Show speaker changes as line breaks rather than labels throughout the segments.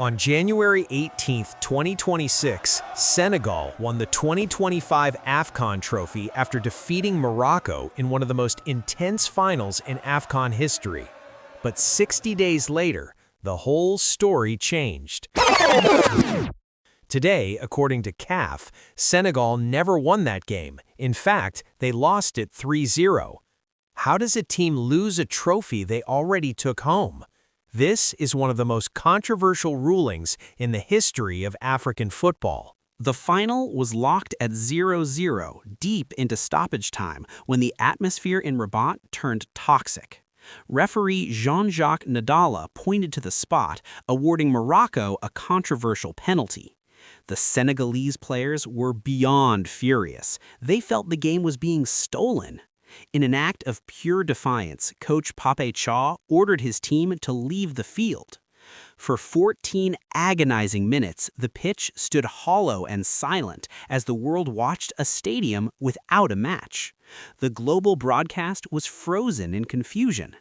On January 18, 2026, Senegal won the 2025 AFCON trophy after defeating Morocco in one of the most intense finals in AFCON history. But 60 days later, the whole story changed. Today, according to CAF, Senegal never won that game. In fact, they lost it 3-0. How does a team lose a trophy they already took home? This is one of the most controversial rulings in the history of African football.
The final was locked at 0-0 deep into stoppage time when the atmosphere in Rabat turned toxic. Referee Jean-Jacques Nadala pointed to the spot, awarding Morocco a controversial penalty. The Senegalese players were beyond furious. They felt the game was being stolen. In an act of pure defiance, coach Pape Thiaw ordered his team to leave the field. For 14 agonizing minutes, the pitch stood hollow and silent as the world watched a stadium without a match. The global broadcast was frozen in confusion.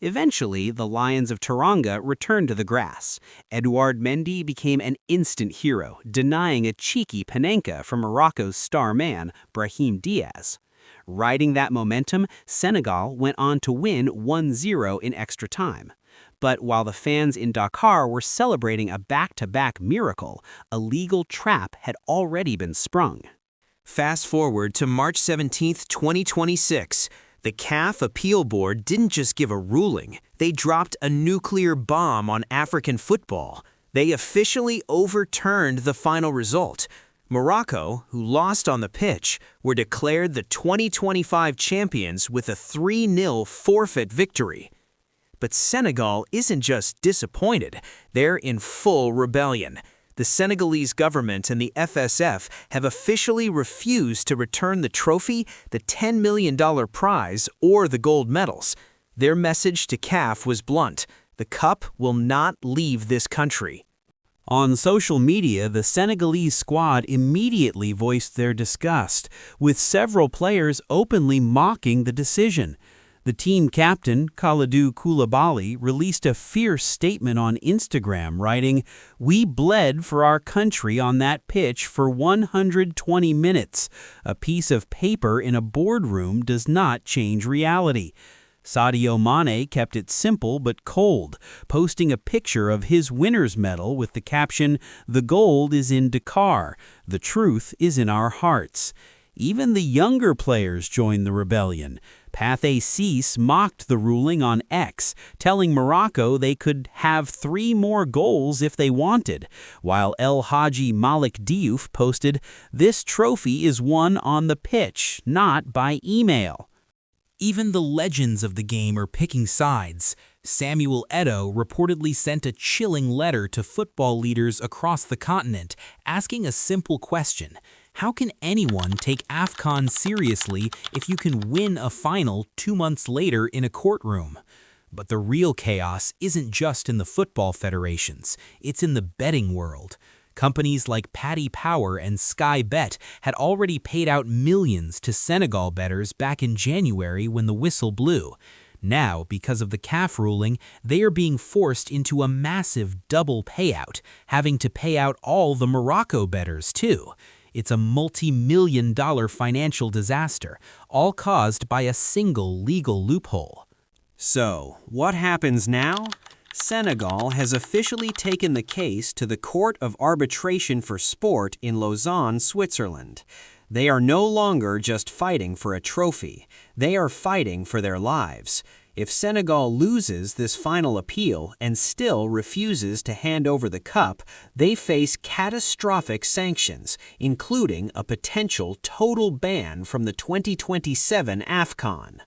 Eventually, the Lions of Teranga returned to the grass. Edouard Mendy became an instant hero, denying a cheeky panenka from Morocco's star man, Brahim Diaz. Riding that momentum, Senegal went on to win 1-0 in extra time. But while the fans in Dakar were celebrating a back-to-back miracle, a legal trap had already been sprung.
Fast forward to March 17, 2026. The CAF Appeal Board didn't just give a ruling, they dropped a nuclear bomb on African football. They officially overturned the final result. Morocco, who lost on the pitch, were declared the 2025 champions with a 3-0 forfeit victory. But Senegal isn't just disappointed, they're in full rebellion. The Senegalese government and the FSF have officially refused to return the trophy, the $10 million prize, or the gold medals. Their message to CAF was blunt: the cup will not leave this country.
On social media, the Senegalese squad immediately voiced their disgust, with several players openly mocking the decision. The team captain, Kalidou Koulibaly, released a fierce statement on Instagram, writing, "We bled for our country on that pitch for 120 minutes. A piece of paper in a boardroom does not change reality." Sadio Mane kept it simple but cold, posting a picture of his winner's medal with the caption, "The gold is in Dakar. The truth is in our hearts." Even the younger players joined the rebellion. Pathé Ciss mocked the ruling on X, telling Morocco they could have 3 more goals if they wanted, while El Hadji Malik Diouf posted, "This trophy is won on the pitch, not by email." Even the legends of the game are picking sides. Samuel Eto'o reportedly sent a chilling letter to football leaders across the continent, asking a simple question: how can anyone take AFCON seriously if you can win a final 2 months later in a courtroom? But the real chaos isn't just in the football federations, it's in the betting world. Companies like Paddy Power and Sky Bet had already paid out millions to Senegal bettors back in January when the whistle blew. Now, because of the CAF ruling, they are being forced into a massive double payout, having to pay out all the Morocco bettors too. It's a multi-million-dollar financial disaster, all caused by a single legal loophole. So, what happens now? Senegal has officially taken the case to the Court of Arbitration for Sport in Lausanne, Switzerland. They are no longer just fighting for a trophy. They are fighting for their lives. If Senegal loses this final appeal and still refuses to hand over the cup, they face catastrophic sanctions, including a potential total ban from the 2027 AFCON.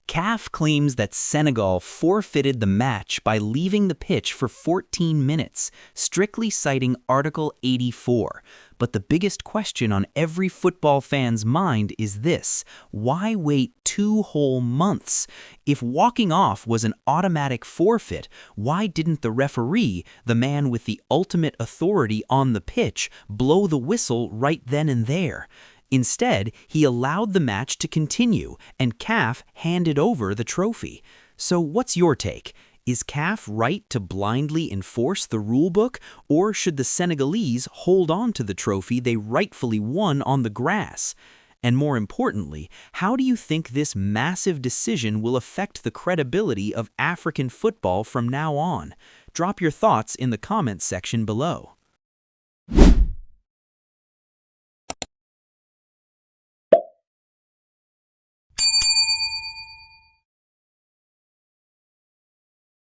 CAF claims that Senegal forfeited the match by leaving the pitch for 14 minutes, strictly citing Article 84. But the biggest question on every football fan's mind is this: why wait 2 whole months? If walking off was an automatic forfeit, why didn't the referee, the man with the ultimate authority on the pitch, blow the whistle right then and there? Instead, he allowed the match to continue, and CAF handed over the trophy. So what's your take?
Is CAF right to blindly enforce the rulebook, or should the Senegalese hold on to the trophy they rightfully won on the grass? And more importantly, how do you think this massive decision will affect the credibility of African football from now on? Drop your thoughts in the comments section below.